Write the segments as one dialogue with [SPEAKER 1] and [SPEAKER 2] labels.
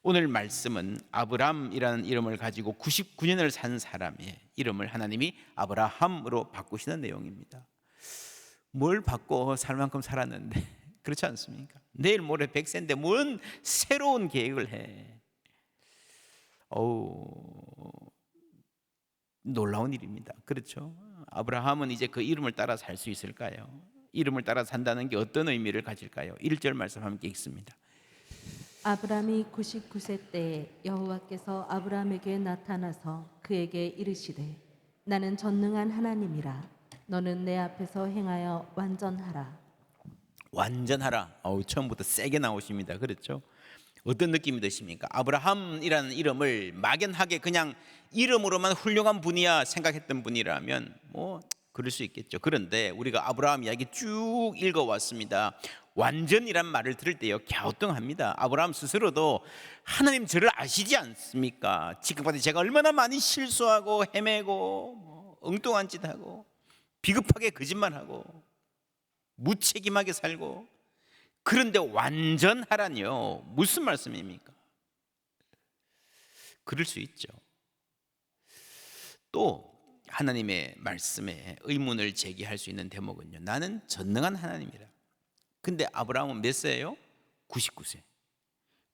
[SPEAKER 1] 오늘 말씀은 아브람이라는 이름을 가지고 99년을 산 사람의 이름을 하나님이 아브라함으로 바꾸시는 내용입니다. 뭘 바꿔 살 만큼 살았는데 그렇지 않습니까? 내일 모레 100세인데 뭔 새로운 계획을 해. 어우, 놀라운 일입니다. 그렇죠? 아브라함은 이제 그 이름을 따라 살 수 있을까요? 이름을 따라 산다는 게 어떤 의미를 가질까요? 1절 말씀 함께 읽습니다.
[SPEAKER 2] 아브람이 99세 때에 여호와께서 아브람에게 나타나서 그에게 이르시되 나는 전능한 하나님이라 너는 내 앞에서 행하여 완전하라.
[SPEAKER 1] 완전하라. 처음부터 세게 나오십니다. 그렇죠? 어떤 느낌이 드십니까? 아브라함이라는 이름을 막연하게 그냥 이름으로만 훌륭한 분이야 생각했던 분이라면 뭐 그럴 수 있겠죠. 그런데 우리가 아브라함 이야기 쭉 읽어왔습니다. 완전이란 말을 들을 때요 갸우뚱합니다. 아브라함 스스로도 하나님 저를 아시지 않습니까? 지금까지 제가 얼마나 많이 실수하고 헤매고 엉뚱한 짓 하고 비겁하게 거짓말하고 무책임하게 살고, 그런데 완전하라니요 무슨 말씀입니까? 그럴 수 있죠. 또 하나님의 말씀에 의문을 제기할 수 있는 대목은요, 나는 전능한 하나님이라. 근데 아브라함은 몇 세예요? 99세.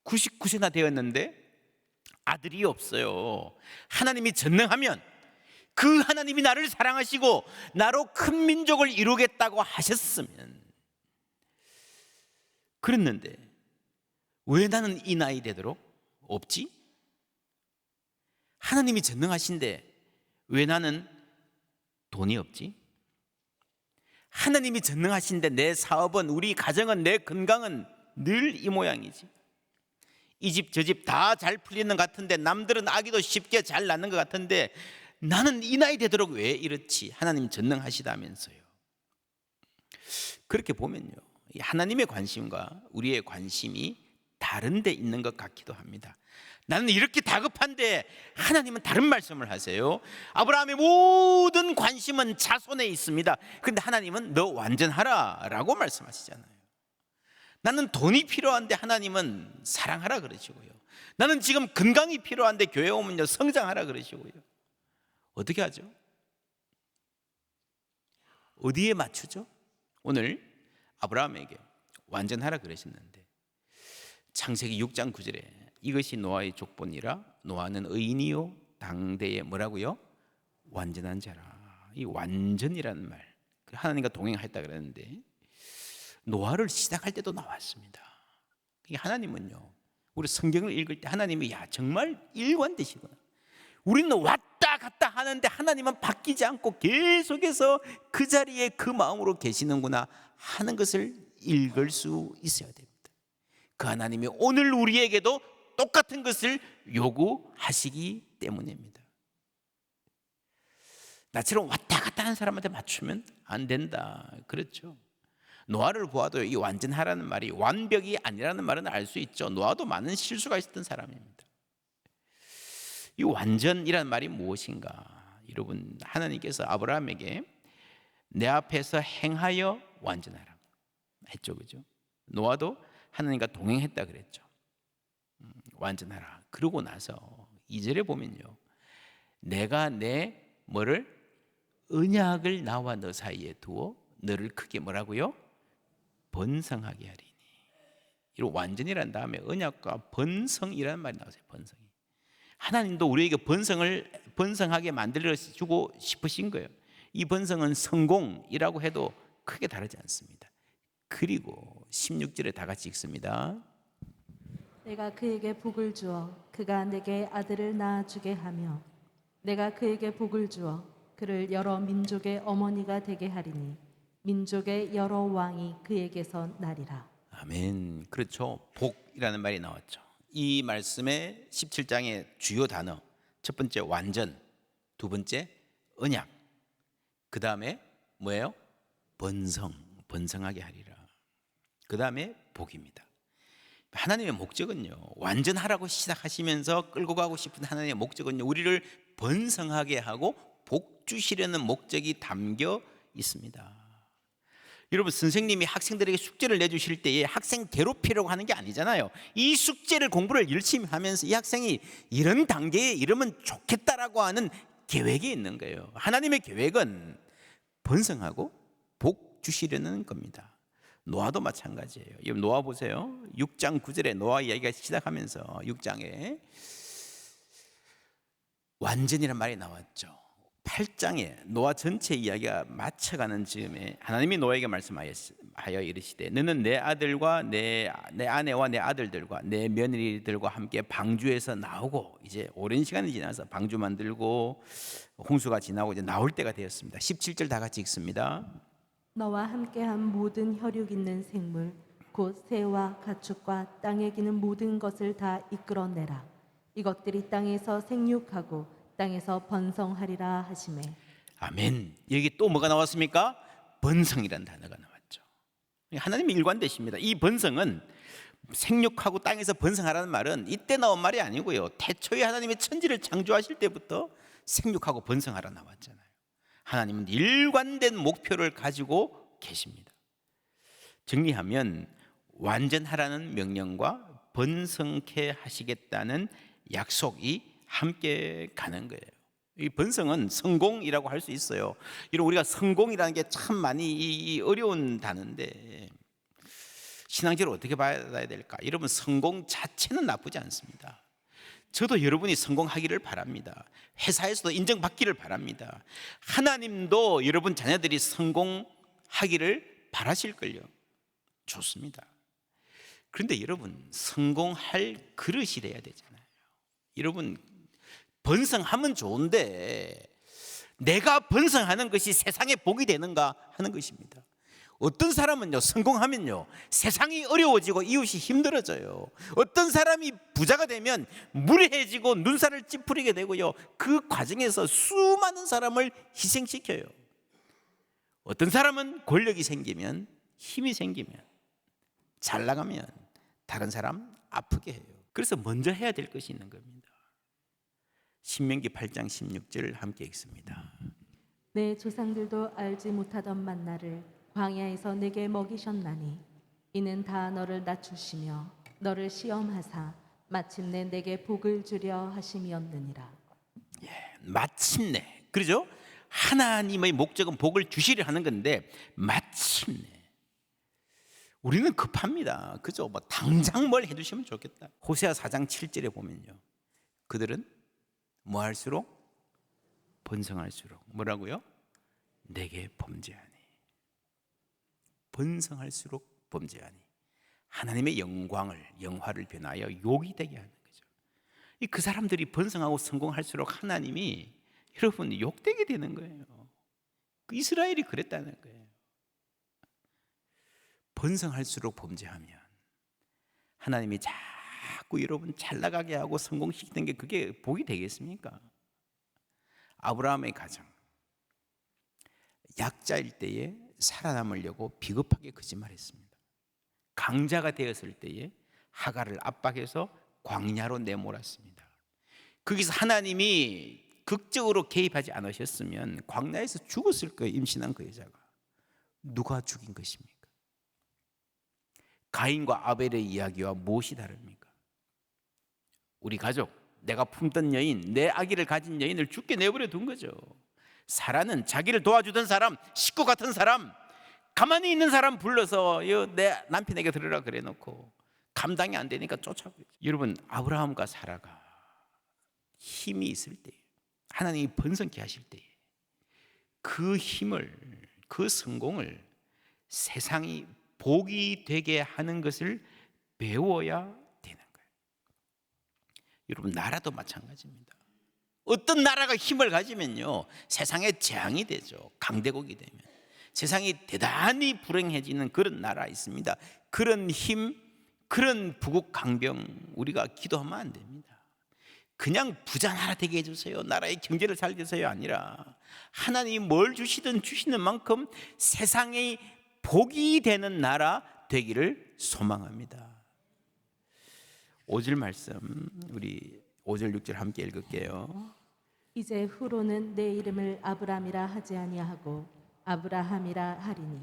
[SPEAKER 1] 99세나 되었는데 아들이 없어요. 하나님이 전능하면 그 하나님이 나를 사랑하시고 나로 큰 민족을 이루겠다고 하셨으면, 그랬는데 왜 나는 이 나이 되도록 없지? 하나님이 전능하신데 왜 나는 돈이 없지? 하나님이 전능하신데 내 사업은, 우리 가정은, 내 건강은 늘 이 모양이지. 이 집 저 집 다 잘 풀리는 것 같은데, 남들은 아기도 쉽게 잘 낳는 것 같은데 나는 이 나이 되도록 왜 이렇지? 하나님 전능하시다면서요. 그렇게 보면요, 하나님의 관심과 우리의 관심이 다른 데 있는 것 같기도 합니다. 나는 이렇게 다급한데 하나님은 다른 말씀을 하세요. 아브라함의 모든 관심은 자손에 있습니다. 그런데 하나님은 너 완전하라 라고 말씀하시잖아요. 나는 돈이 필요한데 하나님은 사랑하라 그러시고요. 나는 지금 건강이 필요한데 교회 오면요 성장하라 그러시고요. 어떻게 하죠? 어디에 맞추죠? 오늘 아브라함에게 완전하라 그러셨는데 창세기 6장 9절에 이것이 노아의 족본이라 노아는 의인이요 당대에 뭐라고요? 완전한 자라. 이 완전이라는 말, 하나님과 동행했다 그랬는데 노아를 시작할 때도 나왔습니다. 하나님은요, 우리 성경을 읽을 때 하나님이 야 정말 일관되시구나. 우리는 왔다 갔다 하는데 하나님은 바뀌지 않고 계속해서 그 자리에 그 마음으로 계시는구나 하는 것을 읽을 수 있어야 됩니다. 그 하나님이 오늘 우리에게도 똑같은 것을 요구하시기 때문입니다. 나처럼 왔다 갔다 하는 사람한테 맞추면 안 된다, 그렇죠? 노아를 보아도 이 완전하라는 말이 완벽이 아니라는 말은 알 수 있죠. 노아도 많은 실수가 있었던 사람입니다. 이 완전이라는 말이 무엇인가? 여러분, 하나님께서 아브라함에게 내 앞에서 행하여 완전하라 했죠, 그죠? 노아도 하나님과 동행했다 그랬죠. 완전하라. 그러고 나서 2절에 보면요, 내가 내 뭐를 언약을 나와 너 사이에 두어 너를 크게 뭐라고요? 번성하게 하리니. 이런 완전이란 다음에 언약과 번성이라는 말이 나오세요. 번성이. 하나님도 우리에게 번성하게 만들어 주고 싶으신 거예요. 이 번성은 성공이라고 해도 크게 다르지 않습니다. 그리고 16절에 다 같이 읽습니다.
[SPEAKER 2] 내가 그에게 복을 주어 그가 내게 아들을 낳아주게 하며 내가 그에게 복을 주어 그를 여러 민족의 어머니가 되게 하리니 민족의 여러 왕이 그에게서 나리라.
[SPEAKER 1] 아멘. 그렇죠. 복이라는 말이 나왔죠. 이 말씀의 17장의 주요 단어, 첫 번째 완전, 두 번째 언약, 그 다음에 뭐예요? 번성하게 하리라. 그 다음에 복입니다. 하나님의 목적은요, 완전하라고 시작하시면서 끌고 가고 싶은 하나님의 목적은요, 우리를 번성하게 하고 복 주시려는 목적이 담겨 있습니다. 여러분, 선생님이 학생들에게 숙제를 내주실 때에 학생 괴롭히려고 하는 게 아니잖아요. 이 숙제를 공부를 열심히 하면서 이 학생이 이런 단계에 이르면 좋겠다라고 하는 계획이 있는 거예요. 하나님의 계획은 번성하고 복 주시려는 겁니다. 노아도 마찬가지예요. 여러분, 노아 보세요. 6장 9절에 노아 이야기가 시작하면서 6장에 완전이란 말이 나왔죠. 8장에 노아 전체 이야기가 맞춰가는 즈음에 하나님이 노아에게 말씀하여 이르시되 너는 내 아들과 내 아내와 내 아들들과 내 며느리들과 함께 방주에서 나오고, 이제 오랜 시간이 지나서 방주 만들고 홍수가 지나고 이제 나올 때가 되었습니다. 17절 다 같이 읽습니다.
[SPEAKER 2] 너와 함께한 모든 혈육 있는 생물 곧 새와 가축과 땅에 기는 모든 것을 다 이끌어내라. 이것들이 땅에서 생육하고 땅에서 번성하리라 하시매.
[SPEAKER 1] 아멘. 여기 또 뭐가 나왔습니까? 번성이라는 단어가 나왔죠. 하나님의 일관되십니다. 이 번성은 생육하고 땅에서 번성하라는 말은 이때 나온 말이 아니고요, 태초에 하나님의 천지를 창조하실 때부터 생육하고 번성하라 나왔잖아요. 하나님은 일관된 목표를 가지고 계십니다. 정리하면 완전하라는 명령과 번성케 하시겠다는 약속이 함께 가는 거예요. 이 번성은 성공이라고 할 수 있어요. 이런 우리가 성공이라는 게 참 많이 어려운 단어인데 신앙적으로 어떻게 받아야 될까? 여러분, 성공 자체는 나쁘지 않습니다. 저도 여러분이 성공하기를 바랍니다. 회사에서도 인정받기를 바랍니다. 하나님도 여러분 자녀들이 성공하기를 바라실걸요. 좋습니다. 그런데 여러분, 성공할 그릇이래야 되잖아요. 여러분, 번성하면 좋은데 내가 번성하는 것이 세상에 복이 되는가 하는 것입니다. 어떤 사람은요, 성공하면요 세상이 어려워지고 이웃이 힘들어져요. 어떤 사람이 부자가 되면 무례해지고 눈살을 찌푸리게 되고요, 그 과정에서 수많은 사람을 희생시켜요. 어떤 사람은 권력이 생기면, 힘이 생기면, 잘 나가면 다른 사람 아프게 해요. 그래서 먼저 해야 될 것이 있는 겁니다. 신명기 8장 16절 함께 읽습니다.
[SPEAKER 2] 내 조상들도 알지 못하던 만나를 광야에서 내게 먹이셨나니 이는 다 너를 낮추시며 너를 시험하사 마침내 내게 복을 주려 하심이었느니라.
[SPEAKER 1] 마침내, 그러죠? 하나님의 목적은 복을 주시려 하는 건데 마침내. 우리는 급합니다. 그죠? 뭐 당장 뭘 해주시면 좋겠다. 호세아 4장 7절에 보면요, 그들은 뭐 할수록 번성할수록 뭐라고요? 내게 범죄하니. 번성할수록 범죄하니. 하나님의 영화를 변하여 욕이 되게 하는 거죠. 그 사람들이 번성하고 성공할수록 하나님이 여러분 욕되게 되는 거예요. 이스라엘이 그랬다는 거예요. 번성할수록 범죄하면 하나님이 자꾸 여러분 잘 나가게 하고 성공시키는 게 그게 복이 되겠습니까? 아브라함의 가정, 약자일 때에 살아남으려고 비겁하게 거짓말했습니다. 강자가 되었을 때에 하갈을 압박해서 광야로 내몰았습니다. 거기서 하나님이 극적으로 개입하지 않으셨으면 광야에서 죽었을 거예요. 임신한 그 여자가. 누가 죽인 것입니까? 가인과 아벨의 이야기와 무엇이 다릅니까? 우리 가족, 내가 품던 여인, 내 아기를 가진 여인을 죽게 내버려 둔 거죠. 사라는 자기를 도와주던 사람, 식구 같은 사람, 가만히 있는 사람 불러서 내 남편에게 들으라 그래 놓고 감당이 안 되니까 쫓아버리죠. 여러분, 아브라함과 사라가 힘이 있을 때, 하나님이 번성케 하실 때 그 힘을, 그 성공을 세상이 복이 되게 하는 것을 배워야 되는 거예요. 여러분, 나라도 마찬가지입니다. 어떤 나라가 힘을 가지면요 세상에 재앙이 되죠. 강대국이 되면 세상이 대단히 불행해지는 그런 나라 있습니다. 그런 힘, 그런 부국 강병 우리가 기도하면 안 됩니다. 그냥 부자 나라 되게 해주세요, 나라의 경제를 살려서요 아니라 하나님이 뭘 주시든 주시는 만큼 세상의 복이 되는 나라 되기를 소망합니다. 5절 말씀, 우리 5절 6절 함께 읽을게요.
[SPEAKER 2] 이제 후로는 내 이름을 아브람이라 하지 아니하고 아브라함이라 하리니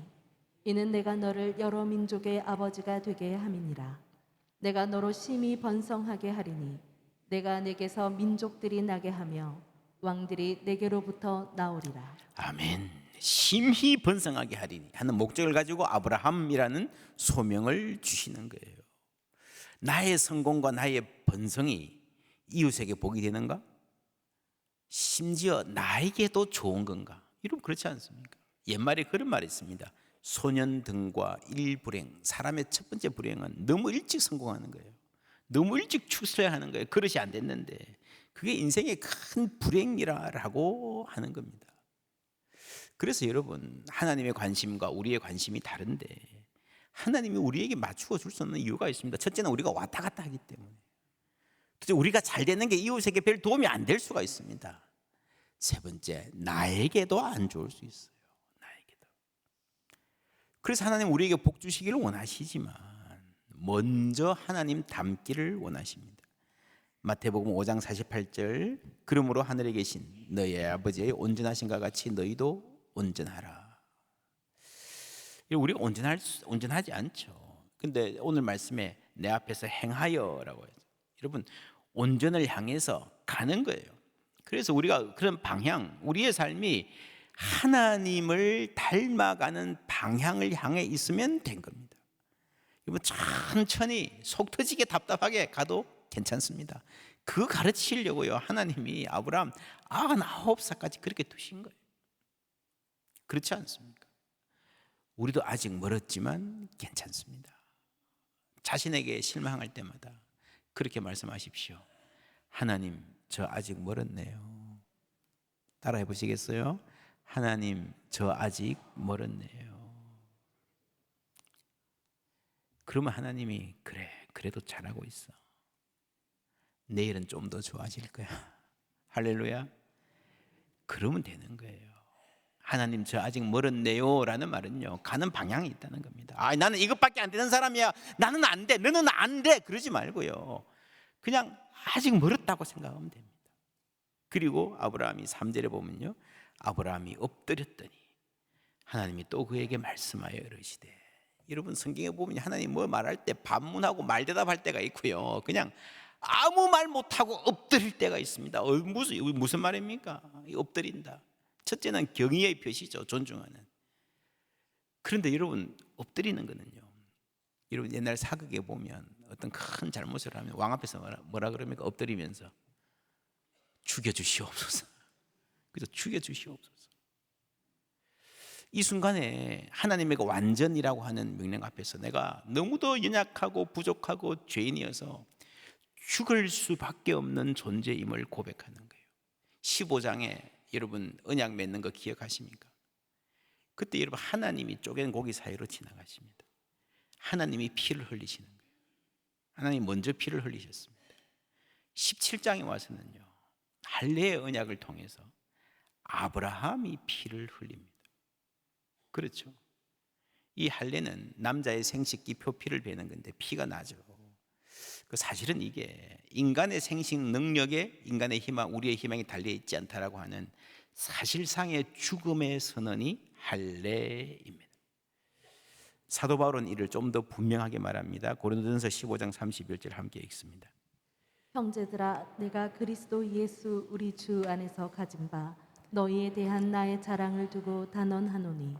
[SPEAKER 2] 이는 내가 너를 여러 민족의 아버지가 되게 함이니라. 내가 너로 심히 번성하게 하리니 내가 내게서 민족들이 나게 하며 왕들이 내게로부터 나오리라.
[SPEAKER 1] 아멘. 심히 번성하게 하리니 하는 목적을 가지고 아브라함이라는 소명을 주시는 거예요. 나의 성공과 나의 번성이 이웃에게 복이 되는가? 심지어 나에게도 좋은 건가? 여러분 그렇지 않습니까? 옛말에 그런 말이 있습니다. 소년 등과 일불행, 사람의 첫 번째 불행은 너무 일찍 성공하는 거예요. 너무 일찍 출세하는 거예요. 그릇이 안 됐는데 그게 인생의 큰 불행이라고 하는 겁니다. 그래서 여러분 하나님의 관심과 우리의 관심이 다른데 하나님이 우리에게 맞추어 줄 수 없는 이유가 있습니다. 첫째는 우리가 왔다 갔다 하기 때문에. 둘째, 우리가 잘 되는 게 이웃에게 별 도움이 안 될 수가 있습니다. 세 번째, 나에게도 안 좋을 수 있어요. 나에게도. 그래서 하나님 우리에게 복 주시기를 원하시지만 먼저 하나님 닮기를 원하십니다. 마태복음 5장 48절, 그러므로 하늘에 계신 너희 아버지의 온전하신가 같이 너희도 온전하라. 우리가 온전하지 않죠. 근데 오늘 말씀에 내 앞에서 행하여라고 해요. 여러분 온전을 향해서 가는 거예요. 그래서 우리가 그런 방향, 우리의 삶이 하나님을 닮아가는 방향을 향해 있으면 된 겁니다. 여러분 천천히 속 터지게 답답하게 가도 괜찮습니다. 그거 가르치려고요 하나님이 아브라함 99살까지 그렇게 두신 거예요. 그렇지 않습니까? 우리도 아직 멀었지만 괜찮습니다. 자신에게 실망할 때마다 그렇게 말씀하십시오. 하나님, 저 아직 멀었네요. 따라해 보시겠어요? 하나님, 저 아직 멀었네요. 그러면 하나님이 그래, 그래도 잘하고 있어. 내일은 좀 더 좋아질 거야. 할렐루야. 그러면 되는 거예요. 하나님 저 아직 멀었네요 라는 말은요 가는 방향이 있다는 겁니다. 나는 이것밖에 안 되는 사람이야, 나는 안 돼, 너는 안 돼, 그러지 말고요 그냥 아직 멀었다고 생각하면 됩니다. 그리고 아브라함이 3절에 보면요 아브라함이 엎드렸더니 하나님이 또 그에게 말씀하여 이르시되. 여러분 성경에 보면 하나님 뭐 말할 때 반문하고 말대답할 때가 있고요 그냥 아무 말 못하고 엎드릴 때가 있습니다. 무슨 말입니까? 엎드린다. 첫째는 경의의 표시죠. 존중하는. 그런데 여러분 엎드리는 거는요 여러분 옛날 사극에 보면 어떤 큰 잘못을 하면 왕 앞에서 뭐라 그럽니까? 엎드리면서 죽여주시옵소서. 그래서 죽여주시옵소서. 이 순간에 하나님의 그 완전이라고 하는 명령 앞에서 내가 너무도 연약하고 부족하고 죄인이어서 죽을 수밖에 없는 존재임을 고백하는 거예요. 15장에 여러분 언약 맺는 거 기억하십니까? 그때 여러분 하나님이 쪼갠 고기 사이로 지나가십니다. 하나님이 피를 흘리시는 거예요. 하나님 먼저 피를 흘리셨습니다. 17장에 와서는요 할례의 언약을 통해서 아브라함이 피를 흘립니다. 그렇죠? 이 할례는 남자의 생식기 표피를 베는 건데 피가 나죠. 사실은 이게 인간의 생식 능력에 인간의 희망, 우리의 희망이 달려있지 않다라고 하는 사실상의 죽음의 선언이 할례입니다. 사도 바울은 이를 좀 더 분명하게 말합니다. 고린도전서 15장 31절 함께 읽습니다.
[SPEAKER 2] 형제들아, 내가 그리스도 예수 우리 주 안에서 가진 바 너희에 대한 나의 자랑을 두고 단언하노니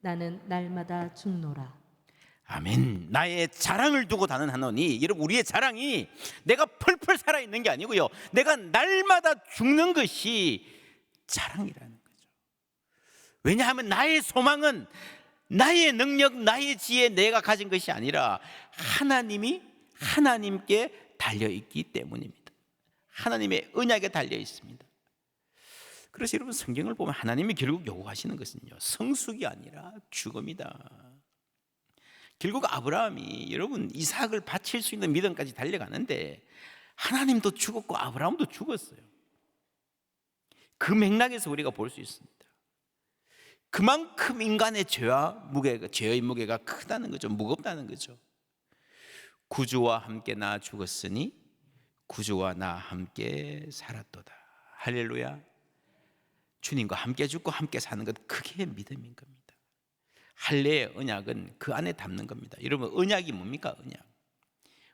[SPEAKER 2] 나는 날마다 죽노라.
[SPEAKER 1] 아멘. 나의 자랑을 두고 단언하노니. 여러분 우리의 자랑이 내가 펄펄 살아있는 게 아니고요 내가 날마다 죽는 것이 자랑이라는 거죠. 왜냐하면 나의 소망은 나의 능력, 나의 지혜, 내가 가진 것이 아니라 하나님께 달려있기 때문입니다. 하나님의 언약에 달려있습니다. 그래서 여러분 성경을 보면 하나님이 결국 요구하시는 것은요 성숙이 아니라 죽음이다. 결국 아브라함이 여러분 이삭을 바칠 수 있는 믿음까지 달려가는데 하나님도 죽었고 아브라함도 죽었어요. 그 맥락에서 우리가 볼 수 있습니다. 그만큼 인간의 죄의 무게가 크다는 거죠. 무겁다는 거죠. 구주와 함께 나 죽었으니 구주와 나 함께 살았도다. 할렐루야. 주님과 함께 죽고 함께 사는 것, 그게 믿음인 겁니다. 할례의 언약은 그 안에 담는 겁니다. 여러분, 언약이 뭡니까?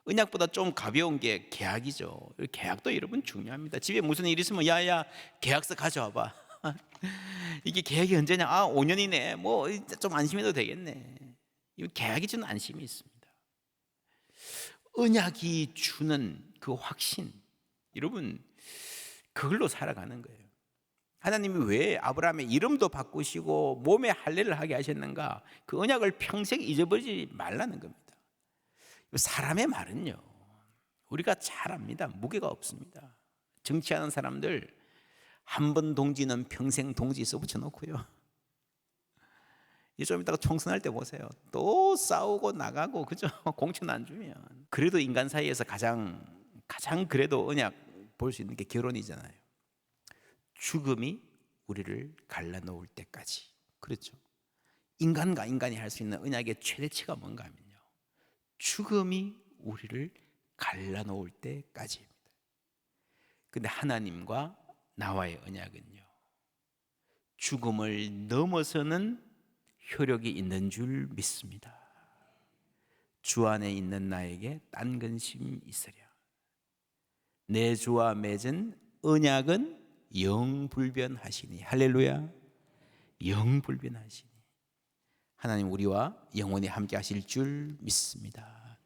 [SPEAKER 1] 언약보다 좀 가벼운 게 계약이죠. 계약도 여러분 중요합니다. 집에 무슨 일 있으면 야야 계약서 가져와봐. 이게 계약이 언제냐? 5년이네. 뭐 좀 안심해도 되겠네. 이 계약이 주는 안심이 있습니다. 언약이 주는 그 확신, 여러분 그걸로 살아가는 거예요. 하나님이 왜 아브라함의 이름도 바꾸시고 몸에 할례를 하게 하셨는가? 그 언약을 평생 잊어버리지 말라는 겁니다. 사람의 말은요, 우리가 잘 압니다. 무게가 없습니다. 정치하는 사람들 한 번 동지는 평생 동지 써붙여 놓고요, 좀 이따가 총선할 때 보세요. 또 싸우고 나가고, 그죠? 공천 안 주면. 그래도 인간 사이에서 가장 그래도 언약 볼 수 있는 게 결혼이잖아요. 죽음이 우리를 갈라놓을 때까지. 그렇죠? 인간과 인간이 할 수 있는 언약의 최대치가 뭔가 하면요, 죽음이 우리를 갈라놓을 때까지입니다. 근데 하나님과 나와의 언약은요, 죽음을 넘어서는 효력이 있는 줄 믿습니다. 주 안에 있는 나에게 딴 근심 있으랴. 내 주와 맺은 언약은 영불변하시니. 할렐루야. 영불변하시니. 하나님 우리와 영원히 함께 하실 줄 믿습니다.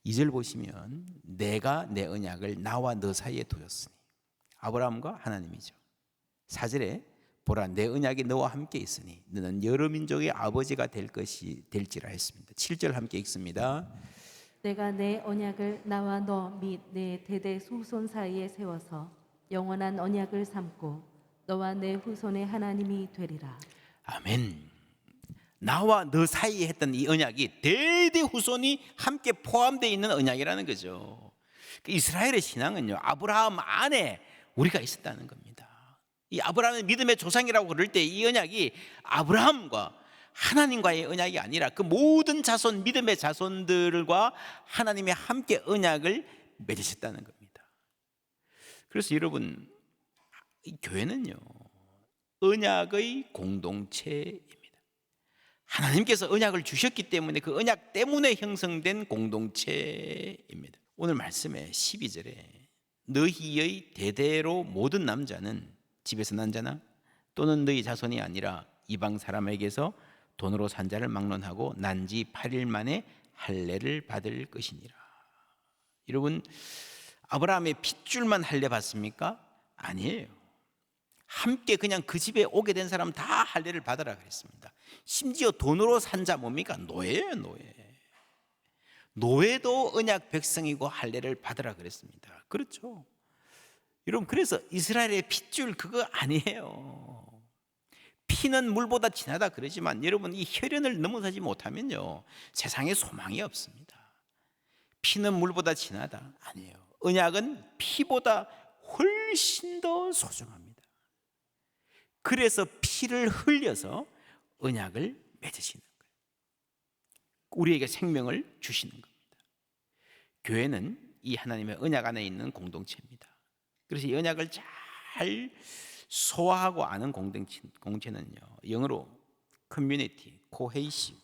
[SPEAKER 1] 2절 보시면 내가 내 언약을 나와 너 사이에 두었으니. 아브라함과 하나님이죠. 4절에 보라 내 언약이 너와 함께 있으니 너는 여러 민족의 아버지가 될지라 했습니다. 7절 함께 읽습니다.
[SPEAKER 2] 내가 내 언약을 나와 너 및 내 대대 후손 사이에 세워서 영원한 언약을 삼고 너와 내 후손의 하나님이 되리라.
[SPEAKER 1] 아멘. 나와 너 사이에 했던 이 언약이 대대 후손이 함께 포함되어 있는 언약이라는 거죠. 이스라엘의 신앙은요, 아브라함 안에 우리가 있었다는 겁니다. 이 아브라함의 믿음의 조상이라고 그럴 때 이 언약이 아브라함과 하나님과의 언약이 아니라 그 모든 자손, 믿음의 자손들과 하나님이 함께 언약을 맺으셨다는 겁니다. 그래서 여러분, 이 교회는요, 언약의 공동체입니다. 하나님께서 언약을 주셨기 때문에 그 언약 때문에 형성된 공동체입니다. 오늘 말씀에 12절에 너희의 대대로 모든 남자는 집에서 난 자나 또는 너희 자손이 아니라 이방 사람에게서 돈으로 산 자를 막론하고 난 지 8일 만에 할례를 받을 것이니라. 여러분, 아브라함의 핏줄만 할례 받습니까? 아니에요. 함께 그냥 그 집에 오게 된 사람 다 할례를 받으라 그랬습니다. 심지어 돈으로 산 자 뭡니까? 노예예요, 노예. 노예도 언약 백성이고 할례를 받으라 그랬습니다. 그렇죠? 여러분, 그래서 이스라엘의 핏줄 그거 아니에요. 피는 물보다 진하다 그러지만 여러분, 이 혈연을 넘어서지 못하면요, 세상에 소망이 없습니다. 피는 물보다 진하다 아니에요. 언약은 피보다 훨씬 더 소중합니다. 그래서 피를 흘려서 언약을 맺으시는 거예요. 우리에게 생명을 주시는 겁니다. 교회는 이 하나님의 언약 안에 있는 공동체입니다. 그래서 이 언약을 잘 소화하고 아는 공동체는요, 영어로 community, cohesive,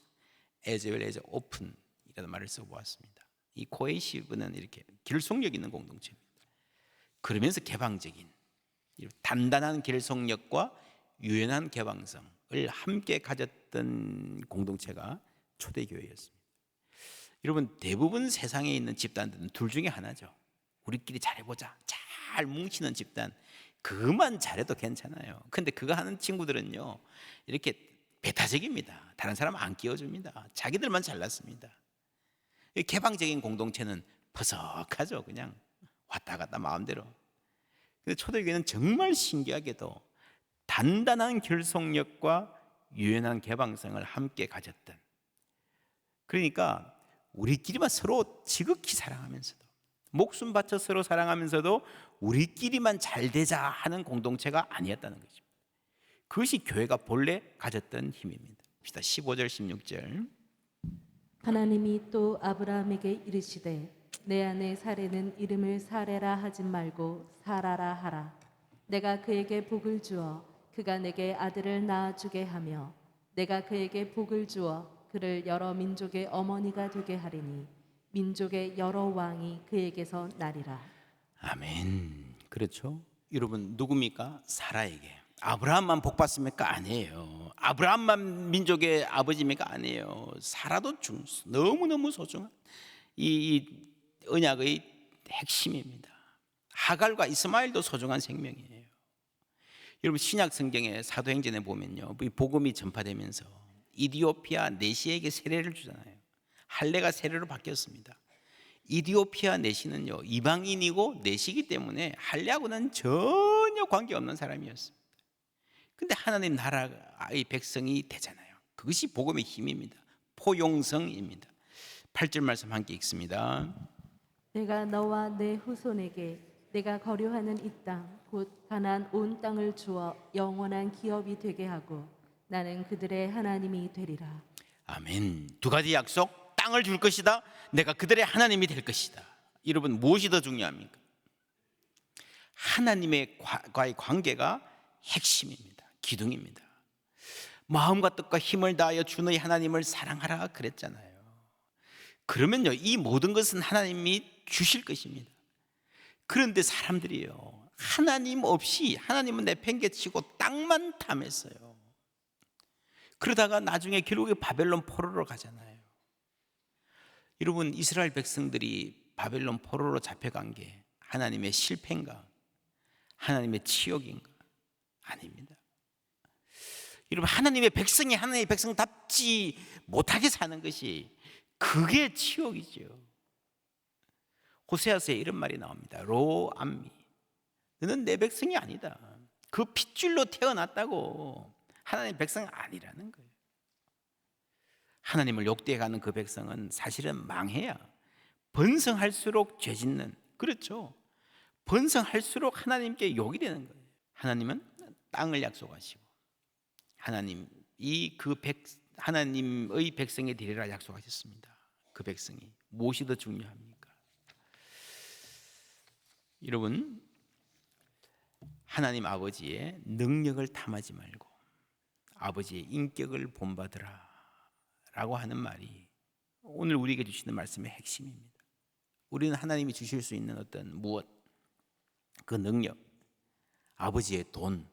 [SPEAKER 1] as well as open 이라는 말을 써보았습니다. 이 cohesive는 이렇게 결속력 있는 공동체입니다. 그러면서 개방적인, 단단한 결속력과 유연한 개방성을 함께 가졌던 공동체가 초대교회였습니다. 여러분, 대부분 세상에 있는 집단들은 둘 중에 하나죠. 우리끼리 잘해보자, 잘 뭉치는 집단, 그것만 잘해도 괜찮아요. 근데 그거 하는 친구들은요, 이렇게 배타적입니다. 다른 사람 안 끼워줍니다. 자기들만 잘났습니다. 개방적인 공동체는 퍼석하죠. 그냥 왔다 갔다 마음대로. 근데 초대교회는 정말 신기하게도 단단한 결속력과 유연한 개방성을 함께 가졌던, 그러니까 우리끼리만 서로 지극히 사랑하면서도, 목숨 바쳐 서로 사랑하면서도 우리끼리만 잘 되자 하는 공동체가 아니었다는 거죠. 그것이 교회가 본래 가졌던 힘입니다. 15절 16절.
[SPEAKER 2] 하나님이 또 아브라함에게 이르시되 내 아내 사레는 이름을 사레라 하지 말고 사라라 하라. 내가 그에게 복을 주어 그가 내게 아들을 낳아주게 하며 내가 그에게 복을 주어 그를 여러 민족의 어머니가 되게 하리니 민족의 여러 왕이 그에게서 나리라.
[SPEAKER 1] 아멘. 그렇죠. 여러분 누굽니까? 사라에게. 아브라함만 복 받습니까? 아니에요. 아브라함만 민족의 아버지입니까? 아니에요. 사라도 너무너무 소중한 이 언약의 핵심입니다. 하갈과 이스마엘도 소중한 생명이에요. 여러분 신약 성경의 사도행전에 보면요, 이 복음이 전파되면서 이디오피아 내시에게 세례를 주잖아요. 할례가 세례로 바뀌었습니다. 이디오피아 내시는요 이방인이고 내시기 때문에 할례하고는 전혀 관계없는 사람이었습니다. 근데 하나님 나라의 백성이 되잖아요. 그것이 복음의 힘입니다. 포용성입니다. 8절 말씀 함께 읽습니다.
[SPEAKER 2] 내가 너와 내 후손에게 내가 거류하는 이 땅 곧 가나안 온 땅을 주어 영원한 기업이 되게 하고 나는 그들의 하나님이 되리라.
[SPEAKER 1] 아멘. 두 가지 약속. 땅을 줄 것이다. 내가 그들의 하나님이 될 것이다. 여러분 무엇이 더 중요합니까? 하나님의 과의 관계가 핵심입니다. 기둥입니다. 마음과 뜻과 힘을 다하여 주 너희 하나님을 사랑하라 그랬잖아요. 그러면요 이 모든 것은 하나님이 주실 것입니다. 그런데 사람들이요 하나님 없이 하나님은 내팽개치고 땅만 탐했어요. 그러다가 나중에 결국에 바벨론 포로로 가잖아요. 여러분 이스라엘 백성들이 바벨론 포로로 잡혀간 게 하나님의 실패인가? 하나님의 치욕인가? 아닙니다. 여러분 하나님의 백성이 하나님의 백성답지 못하게 사는 것이 그게 치욕이죠. 호세아서에 이런 말이 나옵니다. 로암미 너는 내 백성이 아니다. 그 핏줄로 태어났다고 하나님의 백성은 아니라는 거예요. 하나님을 욕되어가는 그 백성은 사실은 망해야 번성할수록 죄 짓는, 그렇죠, 번성할수록 하나님께 욕이 되는 거예요. 하나님은 땅을 약속하시고 하나님의 백성에 되리라 약속하셨습니다. 그 백성이 무엇이 더 중요합니까? 여러분 하나님 아버지의 능력을 탐하지 말고 아버지의 인격을 본받으라 라고 하는 말이 오늘 우리에게 주시는 말씀의 핵심입니다. 우리는 하나님이 주실 수 있는 어떤 무엇, 그 능력, 아버지의 돈.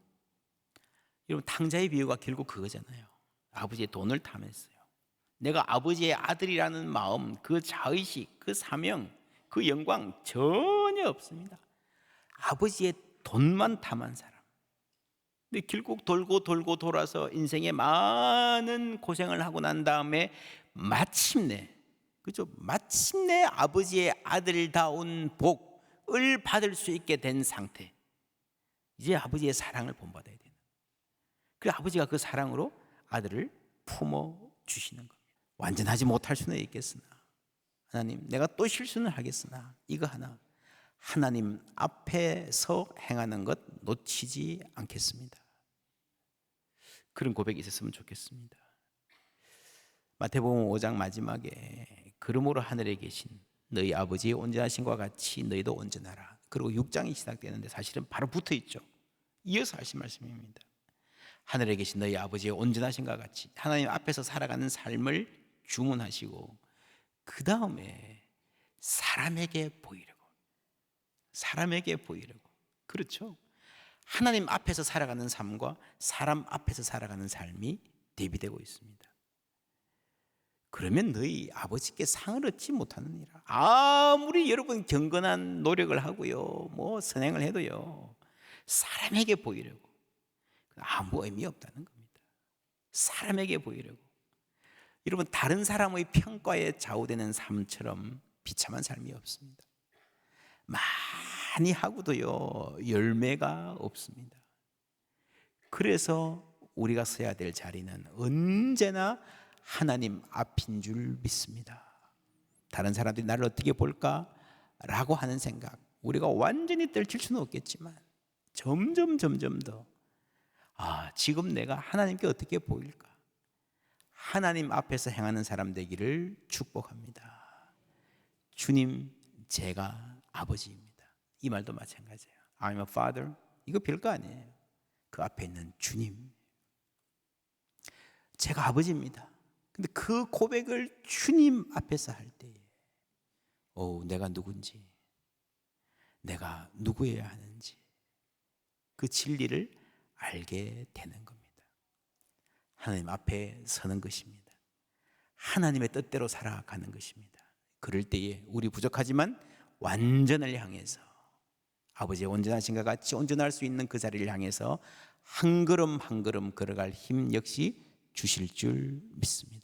[SPEAKER 1] 여러분 탕자의 비유가 결국 그거잖아요. 아버지의 돈을 탐했어요. 내가 아버지의 아들이라는 마음, 그 자의식, 그 사명, 그 영광 전혀 없습니다. 아버지의 돈만 탐한 사람. 근데 결국 돌고 돌고 돌아서 인생에 많은 고생을 하고 난 다음에 마침내, 그죠? 마침내 아버지의 아들다운 복을 받을 수 있게 된 상태. 이제 아버지의 사랑을 본받아야 되는. 그 아버지가 그 사랑으로 아들을 품어 주시는 겁니다. 완전하지 못할 수는 있겠으나 하나님 내가 또 실수는 하겠으나 이거 하나 하나님 앞에서 행하는 것 놓치지 않겠습니다. 그런 고백이 있었으면 좋겠습니다. 마태복음 5장 마지막에 그러므로 하늘에 계신 너희 아버지의 온전하심과 같이 너희도 온전하라. 그리고 6장이 시작되는데 사실은 바로 붙어 있죠. 이어서 하신 말씀입니다. 하늘에 계신 너희 아버지의 온전하심과 같이 하나님 앞에서 살아가는 삶을 주문하시고 그 다음에 사람에게 보이려고. 그렇죠? 하나님 앞에서 살아가는 삶과 사람 앞에서 살아가는 삶이 대비되고 있습니다. 그러면 너희 아버지께 상을 얻지 못하느니라. 아무리 여러분 경건한 노력을 하고요, 뭐 선행을 해도요, 사람에게 보이려고 아무 의미 없다는 겁니다. 사람에게 보이려고. 여러분 다른 사람의 평가에 좌우되는 삶처럼 비참한 삶이 없습니다. 많이 하고도요 열매가 없습니다. 그래서 우리가 서야 될 자리는 언제나 하나님 앞인 줄 믿습니다. 다른 사람들이 나를 어떻게 볼까? 라고 하는 생각, 우리가 완전히 떨칠 수는 없겠지만 점점 더 지금 내가 하나님께 어떻게 보일까? 하나님 앞에서 행하는 사람 되기를 축복합니다. 주님, 제가 아버지입니다. 이 말도 마찬가지예요. I'm a father. 이거 별거 아니에요. 그 앞에 있는 주님. 제가 아버지입니다. 근데 그 고백을 주님 앞에서 할 때에 내가 누군지, 내가 누구여야 하는지 그 진리를 알게 되는 겁니다. 하나님 앞에 서는 것입니다. 하나님의 뜻대로 살아가는 것입니다. 그럴 때에 우리 부족하지만 완전을 향해서 아버지의 온전하신과 같이 온전할 수 있는 그 자리를 향해서 한 걸음 한 걸음 걸어갈 힘 역시 주실 줄 믿습니다.